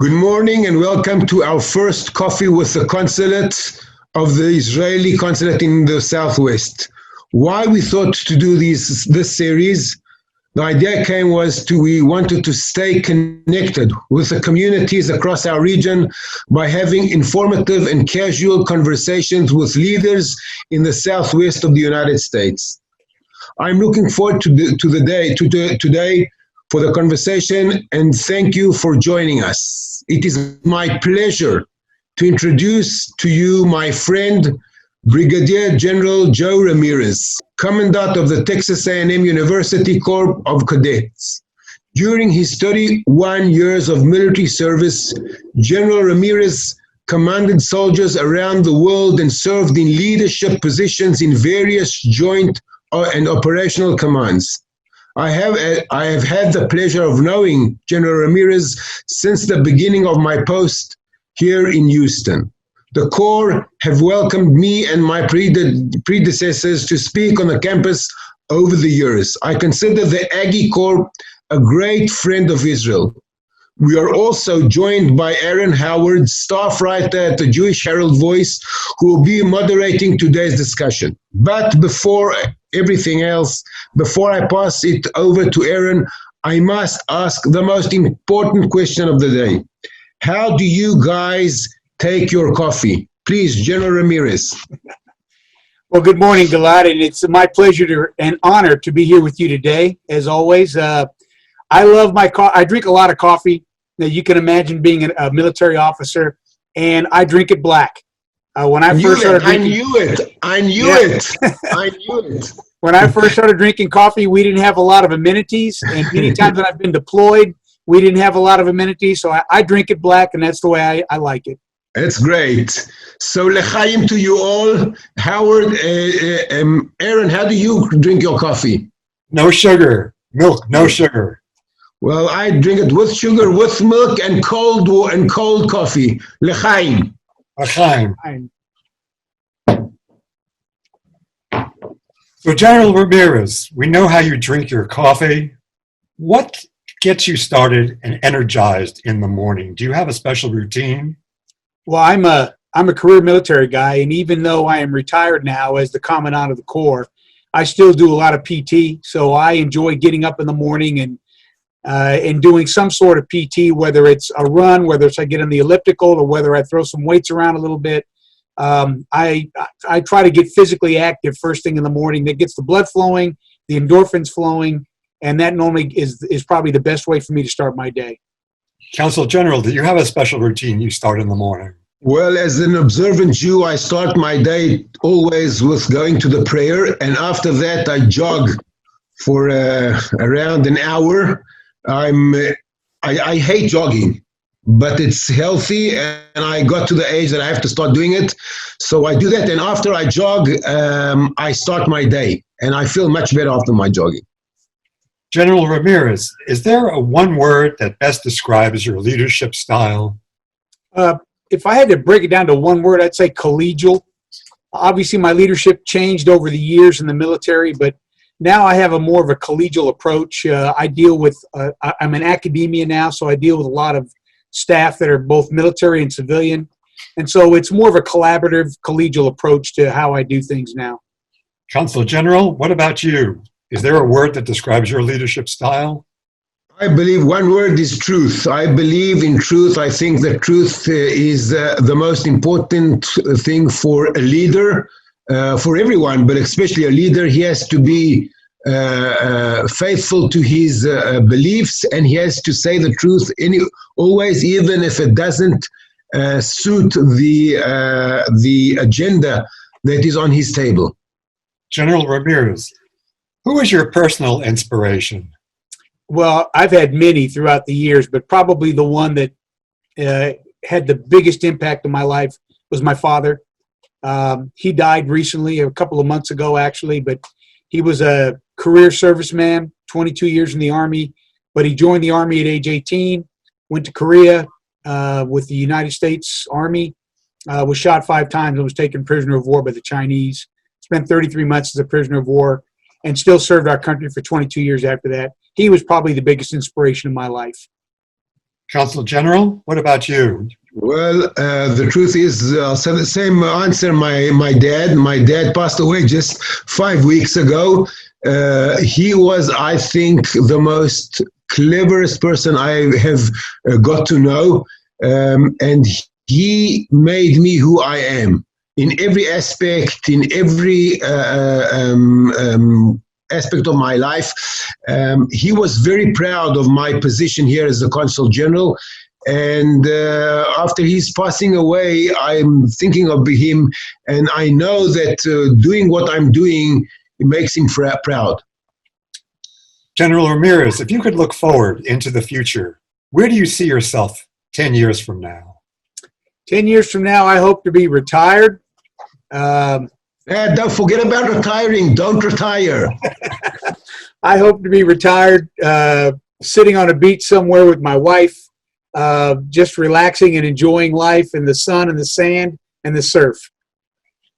Good morning and welcome to our first coffee with the Consulate of the Israeli Consulate in the Southwest. Why we thought to do this series, the idea we wanted to stay connected with the communities across our region by having informative and casual conversations with leaders in the Southwest of the United States. I'm looking forward to today for the conversation, and thank you for joining us. It is my pleasure to introduce to you my friend, Brigadier General Joe Ramirez, Commandant of the Texas A&M University Corps of Cadets. During his 31 years of military service, General Ramirez commanded soldiers around the world and served in leadership positions in various joint and operational commands. I have had the pleasure of knowing General Ramirez since the beginning of my post here in Houston. The Corps have welcomed me and my predecessors to speak on the campus over the years. I consider the Aggie Corps a great friend of Israel. We are also joined by Aaron Howard, staff writer at the Jewish Herald Voice, who will be moderating today's discussion. But before everything else, before I pass it over to Aaron, I must ask the most important question of the day. How do you guys take your coffee? Please, General Ramirez. Well, good morning, Gilad, and it's my pleasure and honor to be here with you today, as always. I love my coffee. I drink a lot of coffee. Now, you can imagine being a military officer, and I drink it black. When I first started drinking, I knew it. When I first started drinking coffee, we didn't have a lot of amenities, and many times when I've been deployed, we didn't have a lot of amenities. So I drink it black, and that's the way I like it. That's great. So lechaim to you all. Howard, Aaron, how do you drink your coffee? No sugar. Milk, no sugar. Well, I drink it with sugar, with milk, and cold coffee. Lechaim. Lechaim. So, General Ramirez, we know how you drink your coffee. What gets you started and energized in the morning? Do you have a special routine? Well, I'm a career military guy, and even though I am retired now as the Commandant of the Corps, I still do a lot of PT. So I enjoy getting up in the morning and doing some sort of PT, whether it's a run, whether it's I get on the elliptical, or whether I throw some weights around a little bit. I try to get physically active first thing in the morning. That gets the blood flowing, the endorphins flowing, and that normally is probably the best way for me to start my day. Consul General, do you have a special routine you start in the morning? Well, as an observant Jew, I start my day always with going to the prayer, and after that I jog for around an hour. I hate jogging, but it's healthy, and I got to the age that I have to start doing it. So I do that, and after I jog, I start my day, and I feel much better after my jogging. General Ramirez, is there a one word that best describes your leadership style? If I had to break it down to one word, I'd say collegial. Obviously, my leadership changed over the years in the military, but now I have a more of a collegial approach. I deal with, I'm in academia now, so I deal with a lot of staff that are both military and civilian. And so it's more of a collaborative, collegial approach to how I do things now. Consul General, what about you? Is there a word that describes your leadership style? I believe one word is truth. I believe in truth. I think that truth is the most important thing for a leader. For everyone, but especially a leader, he has to be faithful to his beliefs, and he has to say the truth always, even if it doesn't suit the agenda that is on his table. General Ramirez, who is your personal inspiration? Well, I've had many throughout the years, but probably the one that had the biggest impact on my life was my father. He died recently, a couple of months ago, actually, but he was a career serviceman, 22 years in the Army, but he joined the Army at age 18, went to Korea with the United States Army, was shot 5 times and was taken prisoner of war by the Chinese, spent 33 months as a prisoner of war, and still served our country for 22 years after that. He was probably the biggest inspiration in my life. Consul General, what about you? Well, the truth is, I'll say the same answer. My dad passed away just 5 weeks ago. He was, I think, the most cleverest person I have got to know, and he made me who I am in every aspect, in every aspect of my life. He was very proud of my position here as the Consul General. And after he's passing away, I'm thinking of him, and I know that doing what I'm doing, it makes him proud. General Ramirez, if you could look forward into the future, where do you see yourself 10 years from now? 10 years from now, I hope to be retired. Don't forget about retiring. Don't retire. I hope to be retired, sitting on a beach somewhere with my wife, just relaxing and enjoying life in the sun and the sand and the surf.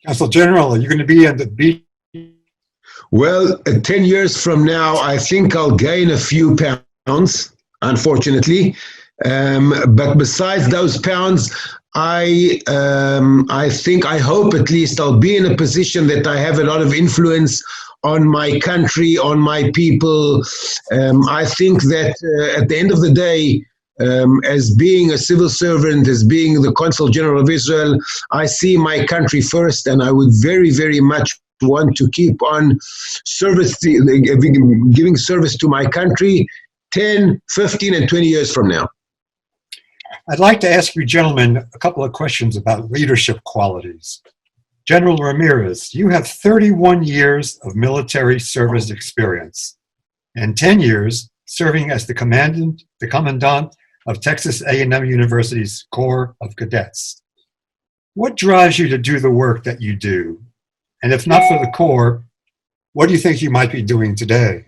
Consul General, are you going to be at the beach? Well, 10 years from now, I think I'll gain a few pounds, unfortunately. But besides those pounds, I hope at least I'll be in a position that I have a lot of influence on my country, on my people. I think that at the end of the day, as being a civil servant, as being the Consul General of Israel, I see my country first, and I would very, very much want to keep on giving service to my country 10, 15, and 20 years from now. I'd like to ask you gentlemen a couple of questions about leadership qualities. General Ramirez, you have 31 years of military service experience and 10 years serving as the commandant of Texas A&M University's Corps of Cadets. What drives you to do the work that you do? And if not for the Corps, what do you think you might be doing today?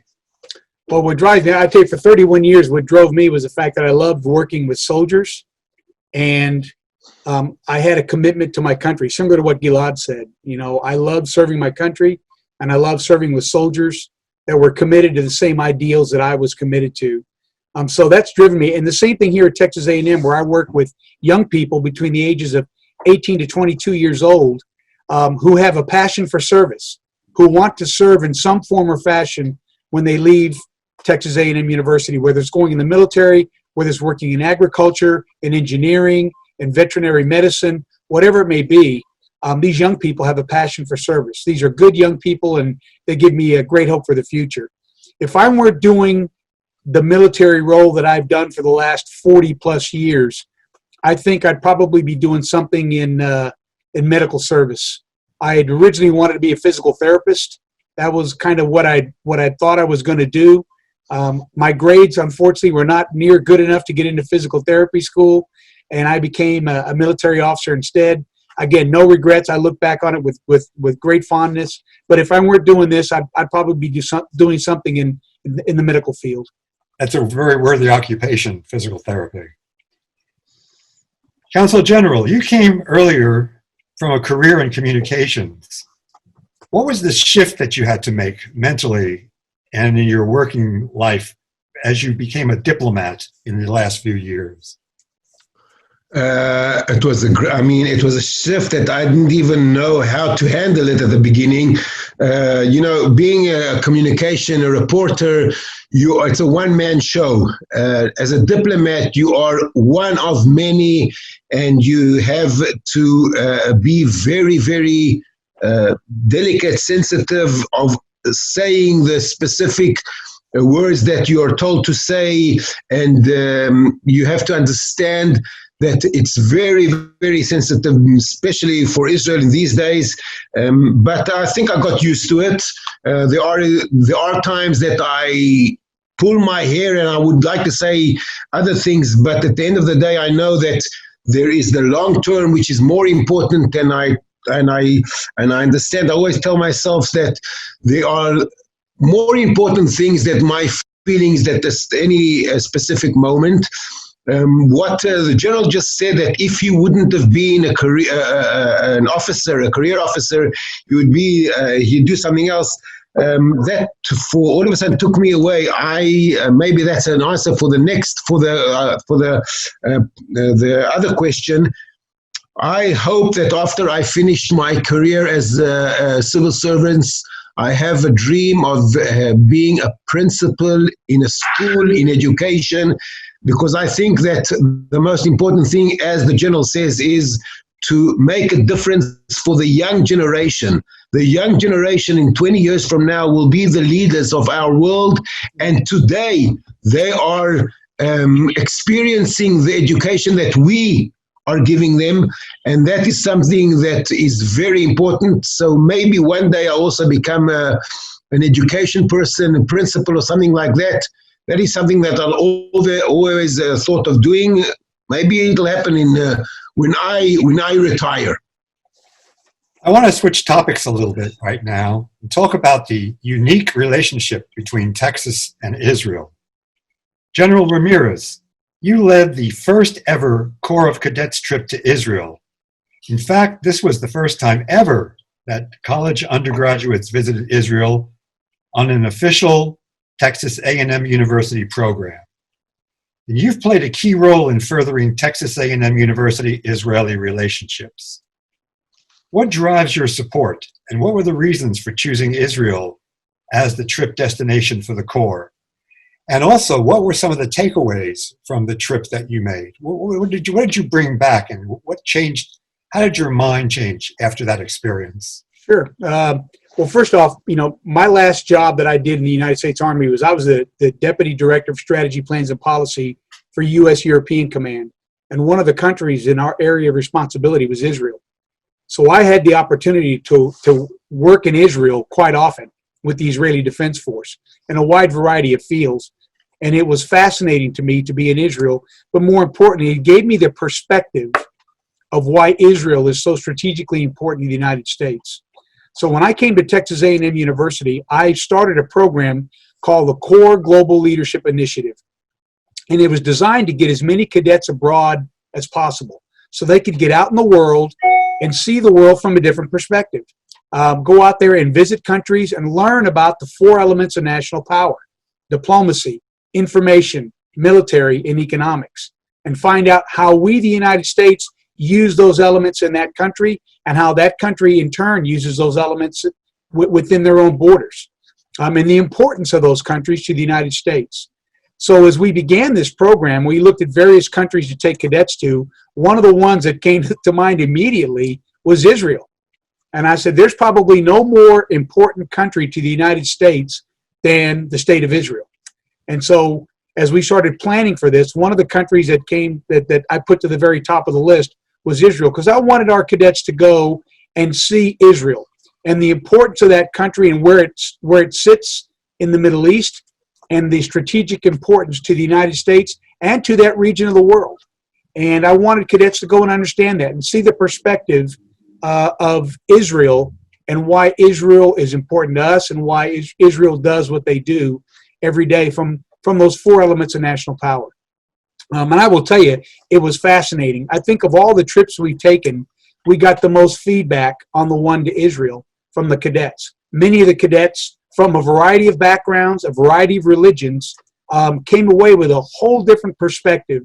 Well, what drives me, I'd say for 31 years, what drove me was the fact that I loved working with soldiers, and I had a commitment to my country, similar to what Gilad said. You know, I love serving my country, and I love serving with soldiers that were committed to the same ideals that I was committed to. So that's driven me. And the same thing here at Texas A&M, where I work with young people between the ages of 18 to 22 years old who have a passion for service, who want to serve in some form or fashion when they leave Texas A&M University, whether it's going in the military, whether it's working in agriculture, in engineering, in veterinary medicine, whatever it may be. These young people have a passion for service. These are good young people, and they give me a great hope for the future. If I weren't doing the military role that I've done for the last 40 plus years, I think I'd probably be doing something in medical service. I had originally wanted to be a physical therapist. That was kind of what I thought I was going to do. My grades, unfortunately, were not near good enough to get into physical therapy school, and I became a military officer instead. Again, no regrets. I look back on it with great fondness. But if I weren't doing this, I'd probably be doing something in the medical field. That's a very worthy occupation, physical therapy. Consul General, you came earlier from a career in communications. What was the shift that you had to make mentally and in your working life as you became a diplomat in the last few years? It was a shift that I didn't even know how to handle it at the beginning. Being a reporter, it's a one-man show. As a diplomat, you are one of many, and you have to be very, very delicate, sensitive of saying the specific words that you are told to say, and you have to understand that it's very, very sensitive, especially for Israel in these days. But I think I got used to it. There are times that I pull my hair and I would like to say other things, but at the end of the day, I know that there is the long term, which is more important than I understand. I always tell myself that there are more important things than my feelings at any specific moment. What the general just said, that if he wouldn't have been a career officer, he'd do something else. that for all of a sudden took me away. Maybe that's an answer for the next for the other question. I hope that after I finish my career as a civil servant, I have a dream of being a principal in a school, in education, because I think that the most important thing, as the general says, is to make a difference for the young generation. The young generation in 20 years from now will be the leaders of our world, and today they are experiencing the education that we are giving them, and that is something that is very important. So maybe one day I'll also become an education person, a principal or something like that. That is something that I'll always thought of doing. Maybe it'll happen when I retire. I want to switch topics a little bit right now and talk about the unique relationship between Texas and Israel. General Ramirez, you led the first ever Corps of Cadets trip to Israel. In fact, this was the first time ever that college undergraduates visited Israel on an official Texas A&M University program. And you've played a key role in furthering Texas A&M University-Israeli relationships. What drives your support, and what were the reasons for choosing Israel as the trip destination for the Corps? And also, what were some of the takeaways from the trip that you made? What did you bring back, and what changed? How did your mind change after that experience? Sure. Well, first off, my last job that I did in the United States Army was I was the Deputy Director of Strategy, Plans, and Policy for U.S. European Command. And one of the countries in our area of responsibility was Israel. So I had the opportunity to work in Israel quite often with the Israeli Defense Force in a wide variety of fields. And it was fascinating to me to be in Israel. But more importantly, it gave me the perspective of why Israel is so strategically important to the United States. So when I came to Texas A&M University, I started a program called the Corps Global Leadership Initiative. And it was designed to get as many cadets abroad as possible so they could get out in the world and see the world from a different perspective. Go out there and visit countries and learn about the four elements of national power: diplomacy, information, military, and economics, and find out how we, the United States, use those elements in that country and how that country in turn uses those elements within their own borders, and the importance of those countries to the United States. So as we began this program, we looked at various countries to take cadets to. One of the ones that came to mind immediately was Israel. And I said, there's probably no more important country to the United States than the state of Israel. And so as we started planning for this, one of the countries that I put to the very top of the list was Israel, because I wanted our cadets to go and see Israel and the importance of that country and where it sits in the Middle East, and the strategic importance to the United States and to that region of the world. And I wanted cadets to go and understand that and see the perspective of Israel and why Israel is important to us and why Israel does what they do every day from those four elements of national power. And I will tell you, it was fascinating. I think of all the trips we've taken, we got the most feedback on the one to Israel from the cadets. Many of the cadets from a variety of backgrounds, a variety of religions, came away with a whole different perspective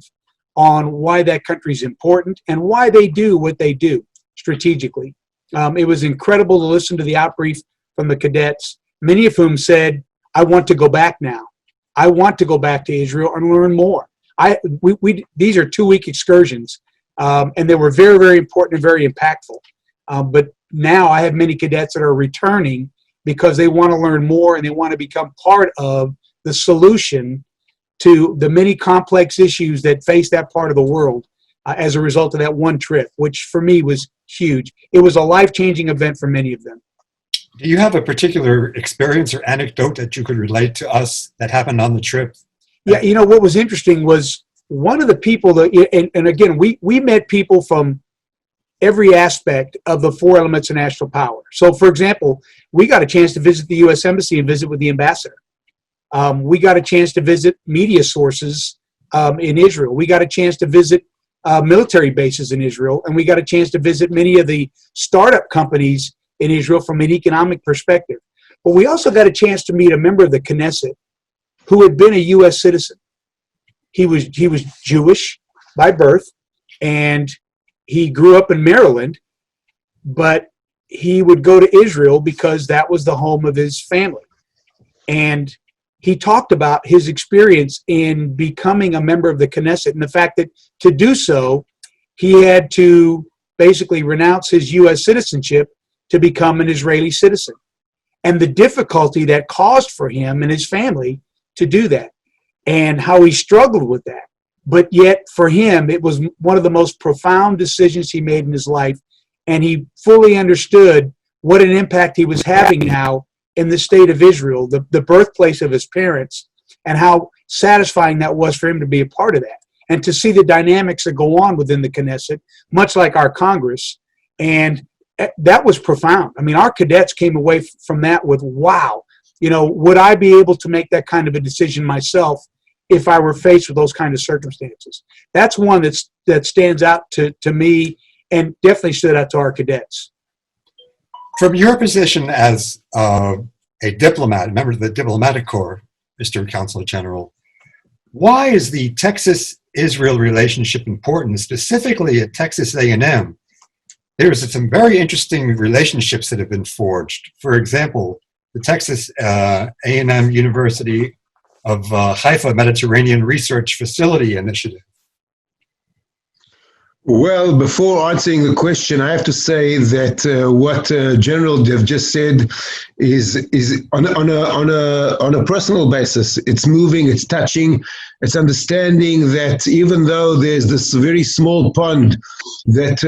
on why that country is important and why they do what they do strategically. It was incredible to listen to the outbrief from the cadets, many of whom said, I want to go back now. I want to go back to Israel and learn more. These are 2-week excursions, and they were very, very important and very impactful. But now I have many cadets that are returning because they want to learn more and they want to become part of the solution to the many complex issues that face that part of the world as a result of that one trip, which for me was huge. It was a life-changing event for many of them. Do you have a particular experience or anecdote that you could relate to us that happened on the trip? Yeah, what was interesting was one of the people and again, we met people from every aspect of the four elements of national power. So, for example, we got a chance to visit the U.S. Embassy and visit with the ambassador. We got a chance to visit media sources in Israel. We got a chance to visit military bases in Israel, and we got a chance to visit many of the startup companies in Israel from an economic perspective. But we also got a chance to meet a member of the Knesset who had been a U.S. citizen. He was Jewish by birth, and he grew up in Maryland, but he would go to Israel because that was the home of his family. And he talked about his experience in becoming a member of the Knesset and the fact that to do so, he had to basically renounce his U.S. citizenship to become an Israeli citizen, and the difficulty that caused for him and his family to do that, and how he struggled with that. But yet for him, it was one of the most profound decisions he made in his life, and he fully understood what an impact he was having now in the state of Israel, the birthplace of his parents, and how satisfying that was for him to be a part of that, and to see the dynamics that go on within the Knesset, much like our Congress. And that was profound. I mean, our cadets came away from that with, wow, would I be able to make that kind of a decision myself if I were faced with those kind of circumstances? That's one that stands out to me and definitely stood out to our cadets. From your position as a diplomat, a member of the Diplomatic Corps, Mr. Consulate General, why is the Texas-Israel relationship important, specifically at Texas A&M? There's some very interesting relationships that have been forged. For example, the Texas A&M University of Haifa Mediterranean Research Facility Initiative. Well, before answering the question, I have to say that what General Dev just said is on a personal basis. It's moving, it's touching, it's understanding that even though there's this very small pond that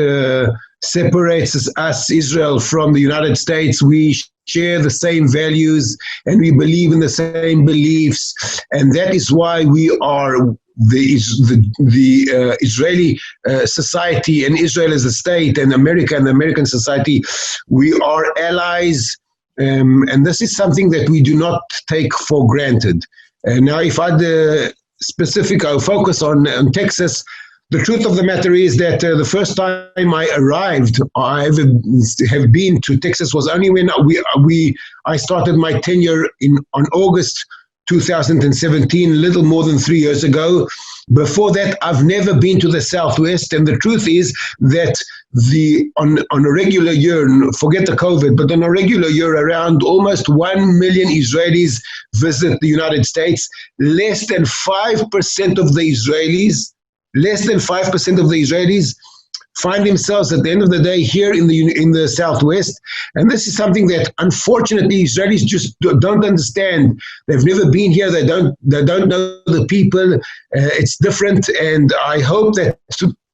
separates us, Israel, from the United States, we share the same values and we believe in the same beliefs, and that is why we are the Israeli society, and Israel as a state, and America and the American society, we are allies, and this is something that we do not take for granted. Now, if I'd I'll focus on Texas. The truth of the matter is that the first time I arrived, I have been to Texas was only when I started my tenure on August 2017, a little more than 3 years ago. Before that, I've never been to the Southwest, and the truth is that on a regular year, forget the COVID, but on a regular year, around almost 1 million Israelis visit the United States. Less than 5% of the Israelis find themselves at the end of the day here in the Southwest, and this is something that unfortunately Israelis just don't understand. They've never been here. They don't know the people. It's different, and I hope that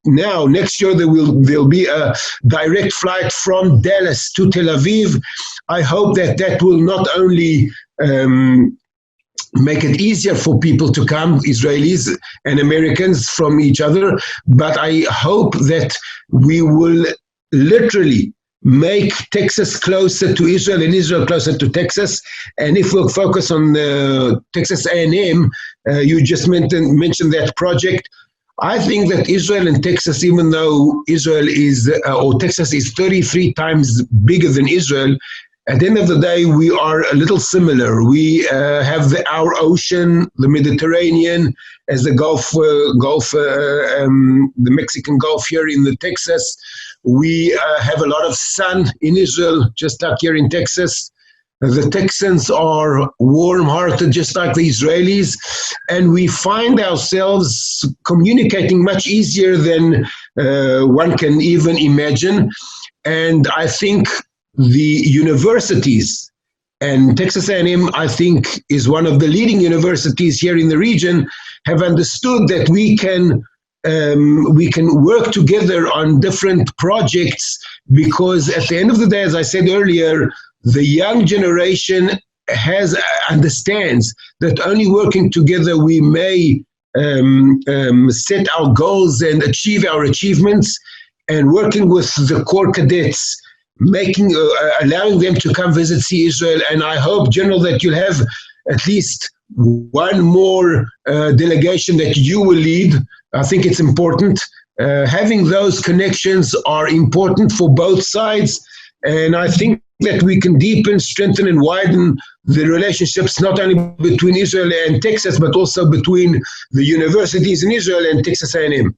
now next year there'll be a direct flight from Dallas to Tel Aviv. I hope that will not only make it easier for people to come, Israelis and Americans, from each other, but I hope that we will literally make Texas closer to Israel and Israel closer to Texas. And if we'll focus on Texas A&M, you just mentioned that project. I think that Israel and Texas, even though Texas is 33 times bigger than Israel, at the end of the day, we are a little similar. We have our ocean, the Mediterranean, as the the Mexican Gulf here in the Texas. We have a lot of sun in Israel, just like here in Texas. The Texans are warm-hearted, just like the Israelis, and we find ourselves communicating much easier than one can even imagine. And I think the universities, and Texas A&M, I think, is one of the leading universities here in the region, have understood that we can work together on different projects, because at the end of the day, as I said earlier, the young generation understands that only working together we may set our goals and achieve our achievements, and working with the core cadets, allowing them to come see Israel. And I hope, General, that you'll have at least one more delegation that you will lead. I think it's important. Having those connections are important for both sides, and I think that we can deepen, strengthen, and widen the relationships not only between Israel and Texas, but also between the universities in Israel and Texas A&M.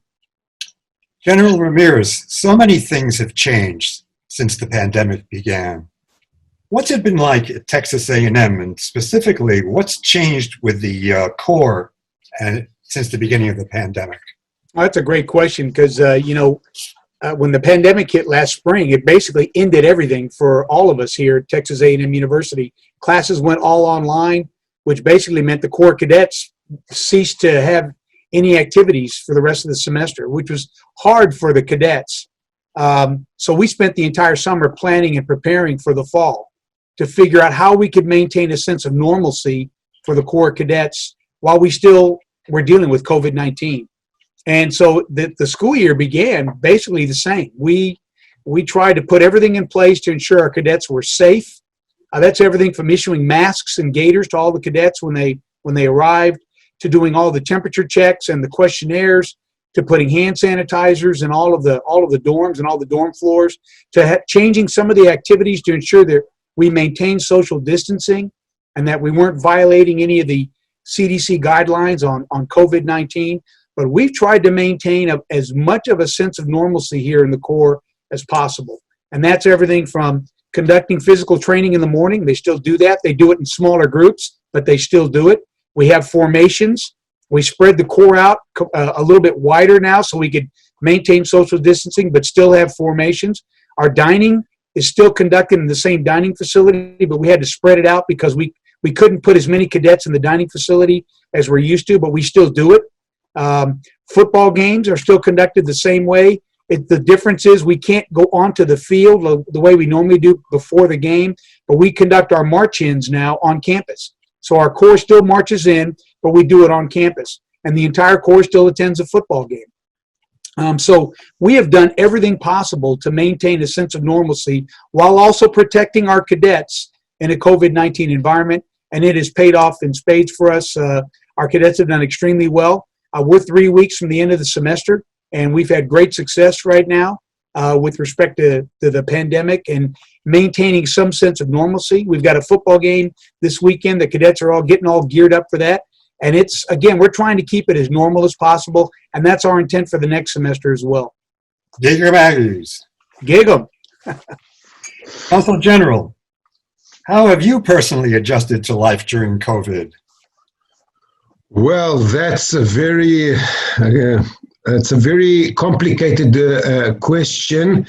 General Ramirez, so many things have changed since the pandemic began. What's it been like at Texas A&M, and specifically, what's changed with the Corps since the beginning of the pandemic? Well, that's a great question because, when the pandemic hit last spring, it basically ended everything for all of us here at Texas A&M University. Classes went all online, which basically meant the Corps cadets ceased to have any activities for the rest of the semester, which was hard for the cadets. So we spent the entire summer planning and preparing for the fall to figure out how we could maintain a sense of normalcy for the Corps cadets while we still were dealing with COVID-19. And so the school year began basically the same. We tried to put everything in place to ensure our cadets were safe. That's everything from issuing masks and gaiters to all the cadets when they arrived, to doing all the temperature checks and the questionnaires, to putting hand sanitizers in all of the dorms and all the dorm floors, to changing some of the activities to ensure that we maintained social distancing and that we weren't violating any of the CDC guidelines on COVID-19. But we've tried to maintain as much of a sense of normalcy here in the Corps as possible. And that's everything from conducting physical training in the morning. They still do that. They do it in smaller groups, but they still do it. We have formations. We spread the Corps out a little bit wider now so we could maintain social distancing but still have formations. Our dining is still conducted in the same dining facility, but we had to spread it out because we couldn't put as many cadets in the dining facility as we're used to, but we still do it. Football games are still conducted the same way. The difference is we can't go onto the field the way we normally do before the game, but we conduct our march-ins now on campus. So our Corps still marches in, but we do it on campus. And the entire Corps still attends a football game. So we have done everything possible to maintain a sense of normalcy while also protecting our cadets in a COVID-19 environment, and it has paid off in spades for us. Our cadets have done extremely well. We're 3 weeks from the end of the semester, and we've had great success right now with respect to the pandemic and maintaining some sense of normalcy. We've got a football game this weekend. The cadets are all getting all geared up for that. And we're trying to keep it as normal as possible, and that's our intent for the next semester as well. Gig 'em Aggies. Gig 'em. Consul General, how have you personally adjusted to life during COVID? Well, that's a very complicated question.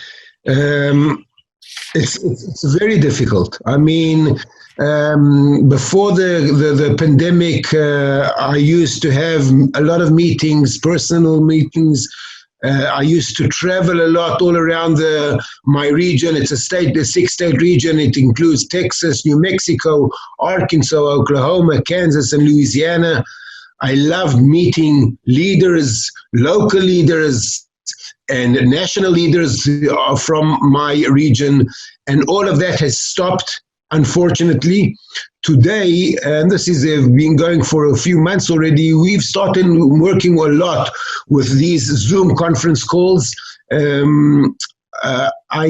It's very difficult. I mean, before the pandemic, I used to have a lot of meetings, personal meetings. I used to travel a lot all around my region. It's a 6-state region. It includes Texas, New Mexico, Arkansas, Oklahoma, Kansas, and Louisiana. I loved meeting leaders, local leaders, and national leaders from my region, and all of that has stopped, unfortunately. Today, and this has been going for a few months already, we've started working a lot with these Zoom conference calls. I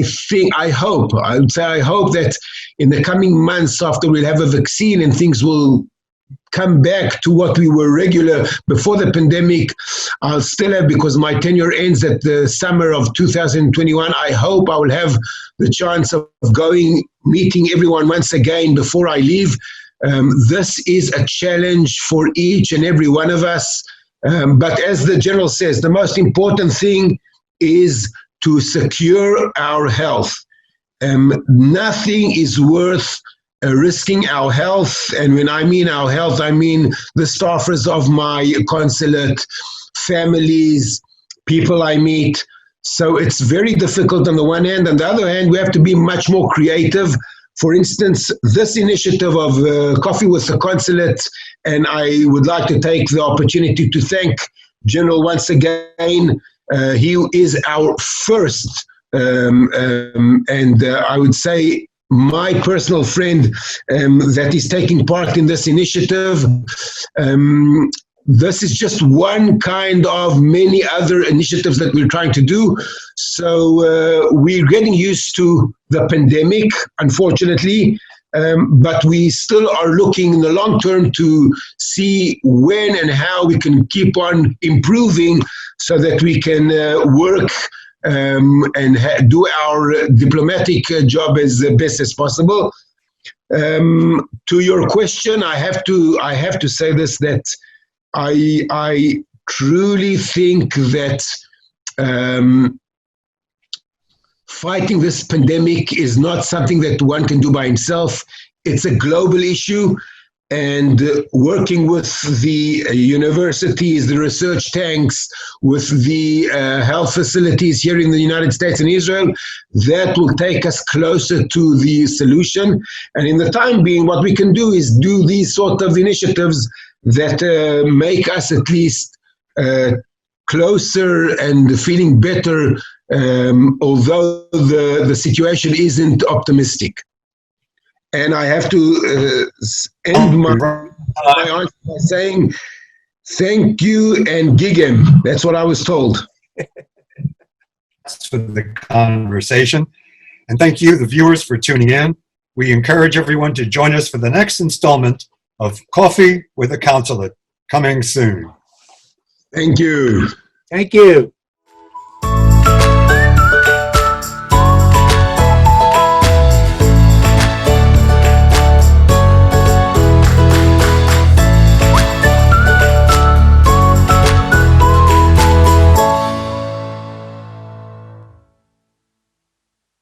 hope that in the coming months, after we'll have a vaccine and things will come back to what we were regular before the pandemic, I'll still have, because my tenure ends at the summer of 2021, I hope I will have the chance of meeting everyone once again before I leave. This is a challenge for each and every one of us. But as the General says, the most important thing is to secure our health. Nothing is worth risking our health, and when I mean our health, I mean the staffers of my consulate, families, people I meet. So it's very difficult on the one hand. On the other hand, we have to be much more creative. For instance, this initiative of Coffee with the Consulate, and I would like to take the opportunity to thank General once again. He is our first, and I would say my personal friend that is taking part in this initiative. this is just one kind of many other initiatives that we're trying to do. So we're getting used to the pandemic, unfortunately, but we still are looking in the long term to see when and how we can keep on improving so that we can work and do our diplomatic job as best as possible. To your question, I have to say this, that I truly think that fighting this pandemic is not something that one can do by himself. It's a global issue, and working with the universities, the research tanks, with the health facilities here in the United States and Israel, that will take us closer to the solution. And in the time being, what we can do is do these sort of initiatives that make us at least closer and feeling better, although the situation isn't optimistic. And I have to end my answer by saying thank you and gigem. That's what I was told. For the conversation. And thank you, the viewers, for tuning in. We encourage everyone to join us for the next installment of Coffee with a Consulate, coming soon. Thank you. Thank you.